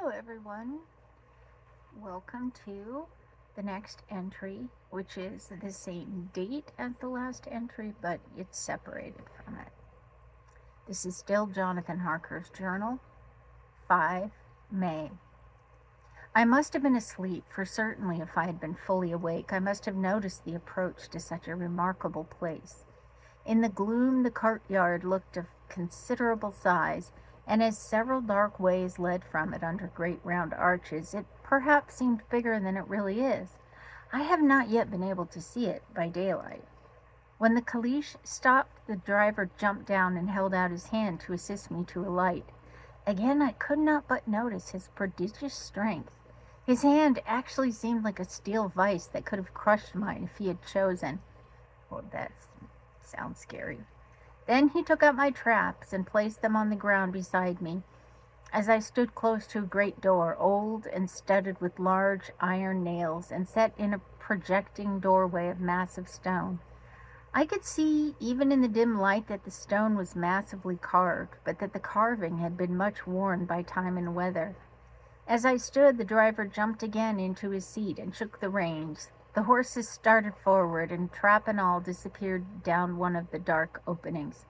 Hello, everyone. Welcome to the next entry, which is the same date as the last entry, but it's separated from it. This is still Jonathan Harker's journal, 5 May. I must have been asleep, for certainly if I had been fully awake, I must have noticed the approach to such a remarkable place. In the gloom, the courtyard looked of considerable size, and as several dark ways led from it under great round arches, it perhaps seemed bigger than it really is. I have not yet been able to see it by daylight. When the caleche stopped, the driver jumped down and held out his hand to assist me to alight. Again, I could not but notice his prodigious strength. His hand actually seemed like a steel vice that could have crushed mine if he had chosen. Well, that sounds scary. Then he took out my traps and placed them on the ground beside me. As I stood close to a great door, old and studded with large iron nails, and set in a projecting doorway of massive stone, I could see, even in the dim light, that the stone was massively carved, but that the carving had been much worn by time and weather. As I stood, the driver jumped again into his seat and shook the reins. The horses started forward, and trap and all disappeared down one of the dark openings.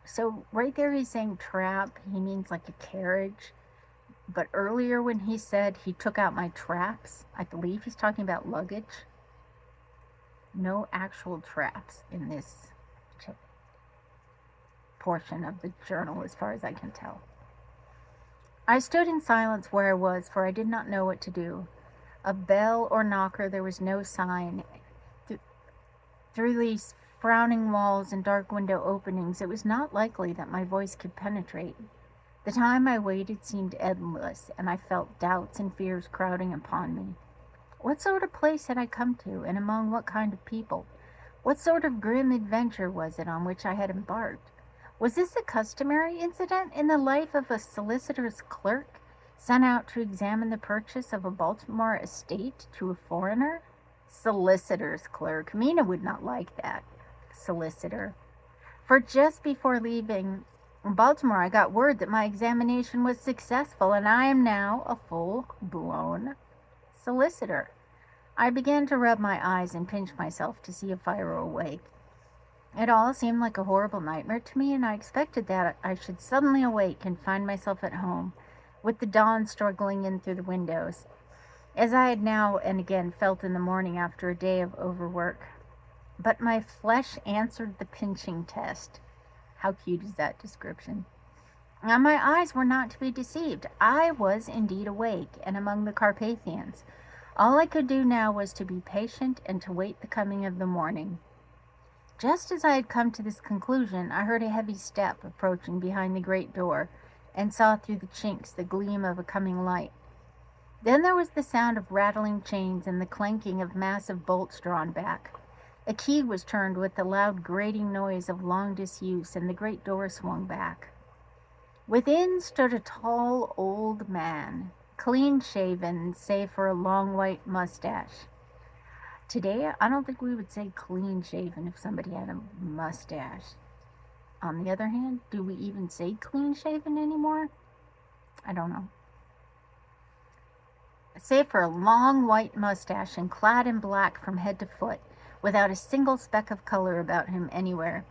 So right there he's saying trap, he means like a carriage. But earlier when he said he took out my traps, I believe he's talking about luggage. No actual traps in this portion of the journal as far as I can tell. I stood in silence where I was, for I did not know what to do. A bell or knocker, there was no sign. Through these frowning walls and dark window openings, it was not likely that my voice could penetrate. The time I waited seemed endless, and I felt doubts and fears crowding upon me. What sort of place had I come to, and among what kind of people? What sort of grim adventure was it on which I had embarked? Was this a customary incident in the life of a solicitor's clerk, sent out to examine the purchase of a Baltimore estate to a foreigner? Solicitor's clerk. Mina would not like that. Solicitor. For just before leaving Baltimore, I got word that my examination was successful, and I am now a full-blown solicitor. I began to rub my eyes and pinch myself to see if I were awake. It all seemed like a horrible nightmare to me, and I expected that I should suddenly awake and find myself at home, with the dawn struggling in through the windows, as I had now and again felt in the morning after a day of overwork. But my flesh answered the pinching test. How cute is that description? Now my eyes were not to be deceived. I was indeed awake, and among the Carpathians. All I could do now was to be patient and to wait the coming of the morning. Just as I had come to this conclusion, I heard a heavy step approaching behind the great door, and saw through the chinks the gleam of a coming light. Then there was the sound of rattling chains and the clanking of massive bolts drawn back. A key was turned with the loud grating noise of long disuse, and the great door swung back. Within stood a tall old man, clean-shaven, save for a long white mustache. Today, I don't think we would say clean-shaven if somebody had a mustache. On the other hand, do we even say clean-shaven anymore? I don't know. Save for a long white mustache and clad in black from head to foot, without a single speck of color about him anywhere.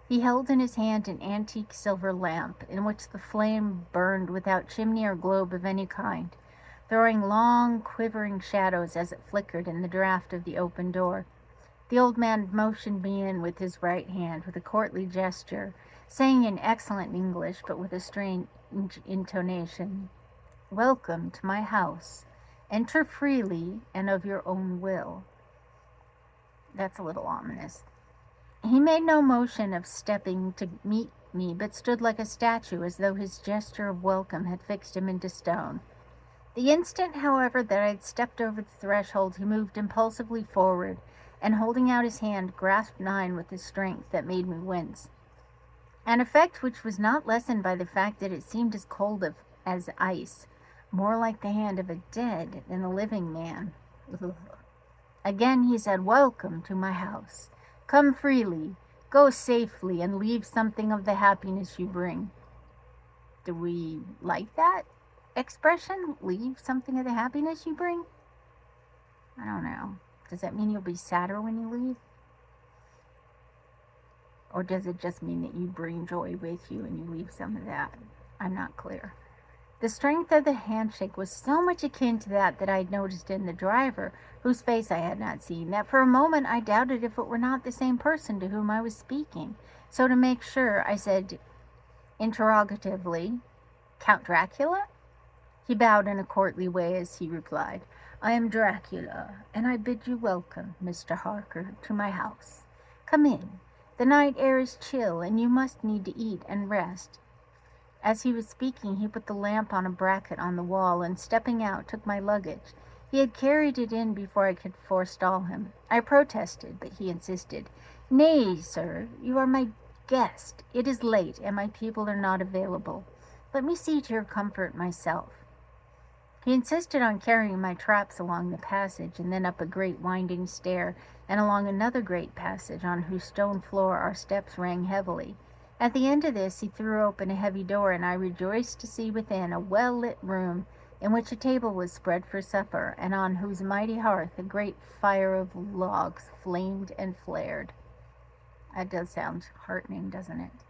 He held in his hand an antique silver lamp, in which the flame burned without chimney or globe of any kind, throwing long, quivering shadows as it flickered in the draught of the open door. The old man motioned me in with his right hand, with a courtly gesture, saying in excellent English, but with a strange intonation, "Welcome to my house. Enter freely and of your own will." That's a little ominous. He made no motion of stepping to meet me, but stood like a statue, as though his gesture of welcome had fixed him into stone. The instant, however, that I had stepped over the threshold, he moved impulsively forward, and holding out his hand, grasped mine with a strength that made me wince. An effect which was not lessened by the fact that it seemed as cold as ice, more like the hand of a dead than a living man. Ugh. Again he said, "Welcome to my house. Come freely, go safely, and leave something of the happiness you bring." Do we like that? expression leave something of the happiness you bring? I don't know. Does that mean you'll be sadder when you leave? Or does it just mean that you bring joy with you and you leave some of that? I'm not clear. The strength of the handshake was so much akin to that I'd noticed in the driver, whose face I had not seen, that for a moment I doubted if it were not the same person to whom I was speaking. So to make sure, I said interrogatively, "Count Dracula?" He bowed in a courtly way as he replied, "I am Dracula, and I bid you welcome, Mr. Harker, to my house. Come in. The night air is chill, and you must need to eat and rest." As he was speaking, he put the lamp on a bracket on the wall, and stepping out, took my luggage. He had carried it in before I could forestall him. I protested, but he insisted. "Nay, sir, you are my guest. It is late, and my people are not available. Let me see to your comfort myself." He insisted on carrying my traps along the passage, and then up a great winding stair, and along another great passage, on whose stone floor our steps rang heavily. At the end of this he threw open a heavy door, and I rejoiced to see within a well-lit room, in which a table was spread for supper, and on whose mighty hearth a great fire of logs flamed and flared. That does sound heartening, doesn't it?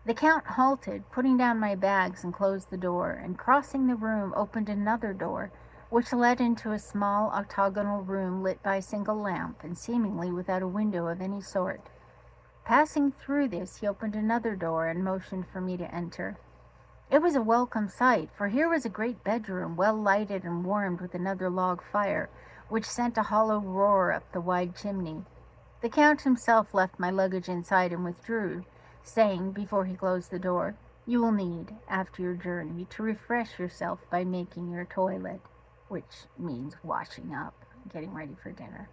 The Count halted, putting down my bags, and closed the door, and crossing the room opened another door, which led into a small octagonal room lit by a single lamp, and seemingly without a window of any sort. Passing through this, he opened another door, and motioned for me to enter. It was a welcome sight, for here was a great bedroom, well lighted and warmed with another log fire, which sent a hollow roar up the wide chimney. The Count himself left my luggage inside and withdrew, saying, before he closed the door, "You will need, after your journey, to refresh yourself by making your toilet," which means washing up, getting ready for dinner.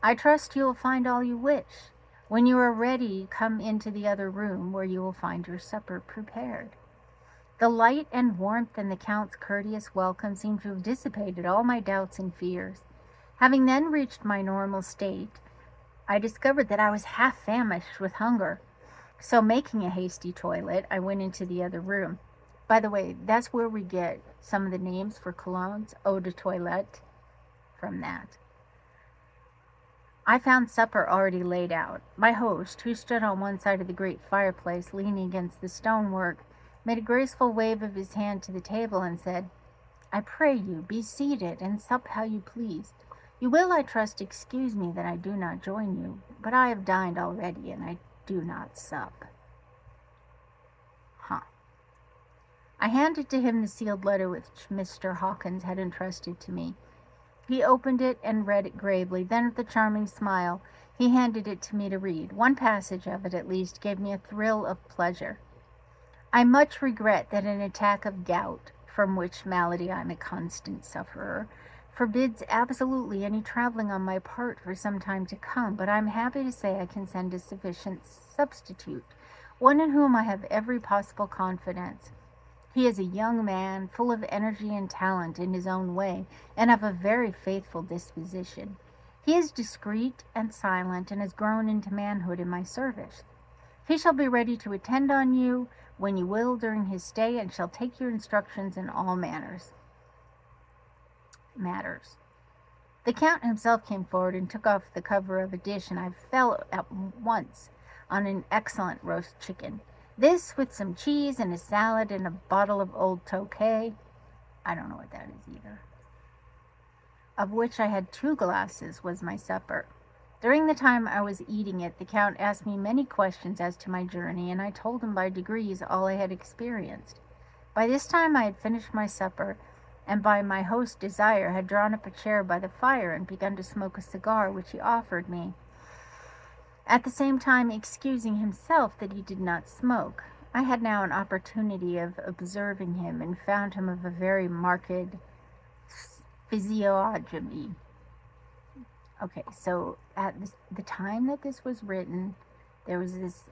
"I trust you will find all you wish. When you are ready, come into the other room, where you will find your supper prepared." The light and warmth and the Count's courteous welcome seemed to have dissipated all my doubts and fears. Having then reached my normal state, I discovered that I was half famished with hunger. So, making a hasty toilet, I went into the other room. By the way, that's where we get some of the names for colognes, eau de toilette, from that. I found supper already laid out. My host, who stood on one side of the great fireplace, leaning against the stonework, made a graceful wave of his hand to the table and said, "I pray you, be seated, and sup how you please. You will, I trust, excuse me that I do not join you, but I have dined already, and I do not sup." I handed to him the sealed letter which Mr. Hawkins had entrusted to me. He opened it and read it gravely. Then, with a charming smile, he handed it to me to read. One passage of it, at least, gave me a thrill of pleasure. "I much regret that an attack of gout, from which malady I am a constant sufferer, forbids absolutely any traveling on my part for some time to come, but I am happy to say I can send a sufficient substitute, one in whom I have every possible confidence. He is a young man, full of energy and talent in his own way, and of a very faithful disposition. He is discreet and silent, and has grown into manhood in my service. He shall be ready to attend on you when you will during his stay, and shall take your instructions in all matters. The Count himself came forward and took off the cover of a dish, and I fell at once on an excellent roast chicken. This, with some cheese and a salad and a bottle of old Tokay, I don't know what that is either, of which I had 2 glasses, was my supper. During the time I was eating it, the Count asked me many questions as to my journey, and I told him by degrees all I had experienced. By this time I had finished my supper, and by my host's desire had drawn up a chair by the fire and begun to smoke a cigar which he offered me, at the same time excusing himself that he did not smoke. I had now an opportunity of observing him, and found him of a very marked physiognomy. Okay, so at the time that this was written, there was this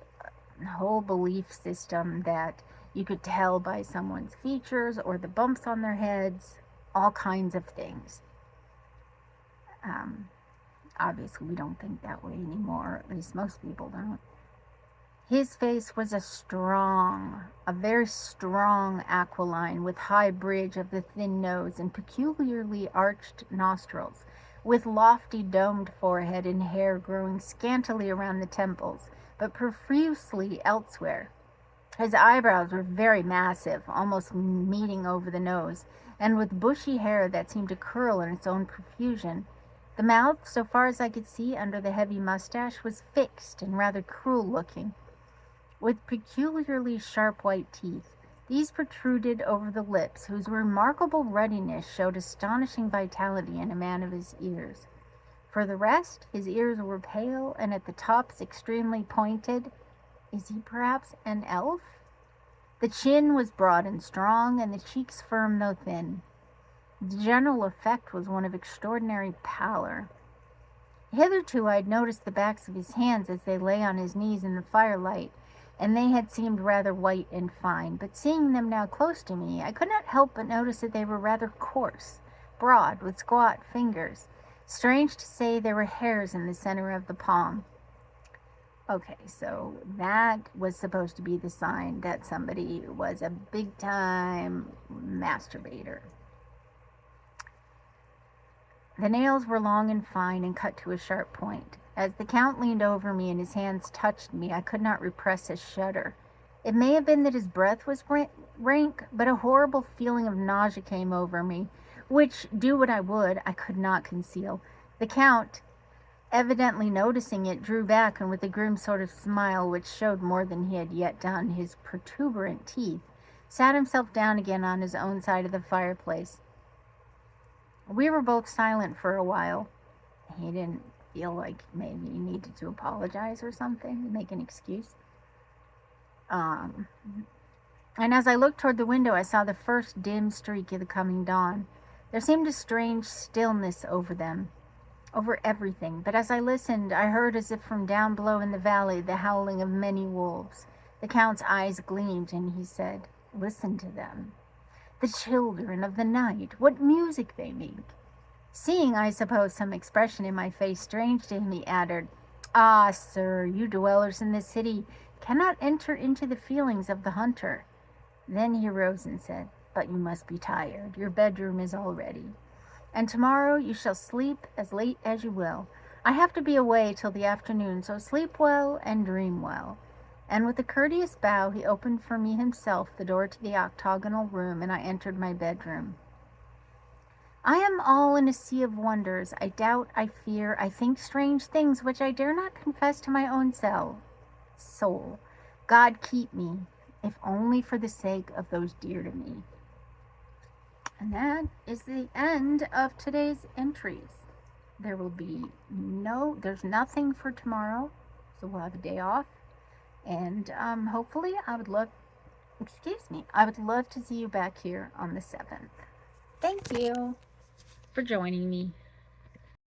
whole belief system that you could tell by someone's features or the bumps on their heads, all kinds of things. Obviously, we don't think that way anymore, at least most people don't. His face was a very strong aquiline, with high bridge of the thin nose and peculiarly arched nostrils, with lofty domed forehead and hair growing scantily around the temples, but profusely elsewhere. His eyebrows were very massive, almost meeting over the nose, and with bushy hair that seemed to curl in its own profusion. The mouth, so far as I could see under the heavy mustache, was fixed and rather cruel looking, with peculiarly sharp white teeth. These protruded over the lips, whose remarkable ruddiness showed astonishing vitality in a man of his years. For the rest, his ears were pale and at the tops extremely pointed. Is he perhaps an elf? The chin was broad and strong, and the cheeks firm though thin. The general effect was one of extraordinary pallor. Hitherto I had noticed the backs of his hands as they lay on his knees in the firelight, and they had seemed rather white and fine, but seeing them now close to me, I could not help but notice that they were rather coarse, broad, with squat fingers. Strange to say, there were hairs in the center of the palm. Okay, so that was supposed to be the sign that somebody was a big-time masturbator. The nails were long and fine and cut to a sharp point. As the Count leaned over me and his hands touched me, I could not repress a shudder. It may have been that his breath was rank, but a horrible feeling of nausea came over me, which, do what I would, I could not conceal. The Count, evidently noticing it, drew back, and with a grim sort of smile which showed more than he had yet done his protuberant teeth, sat himself down again on his own side of the fireplace. We were both silent for a while. He didn't feel like maybe he needed to apologize or something, make an excuse. And as I looked toward the window, I saw the first dim streak of the coming dawn. There seemed a strange stillness over them, over everything, but as I listened, I heard, as if from down below in the valley, the howling of many wolves. The Count's eyes gleamed, and he said, "Listen to them. The children of the night, what music they make." Seeing, I suppose, some expression in my face strange to him, he added, "Ah, sir, you dwellers in the city cannot enter into the feelings of the hunter." Then he rose and said, "But you must be tired. Your bedroom is all ready, and tomorrow you shall sleep as late as you will. I have to be away till the afternoon, so sleep well and dream well." And with a courteous bow, he opened for me himself the door to the octagonal room, and I entered my bedroom. I am all in a sea of wonders. I doubt, I fear, I think strange things which I dare not confess to my own soul. God keep me, if only for the sake of those dear to me. And that is the end of today's entries. There's nothing for tomorrow, so we'll have a day off. And hopefully I would love to see you back here on the 7th. Thank you for joining me.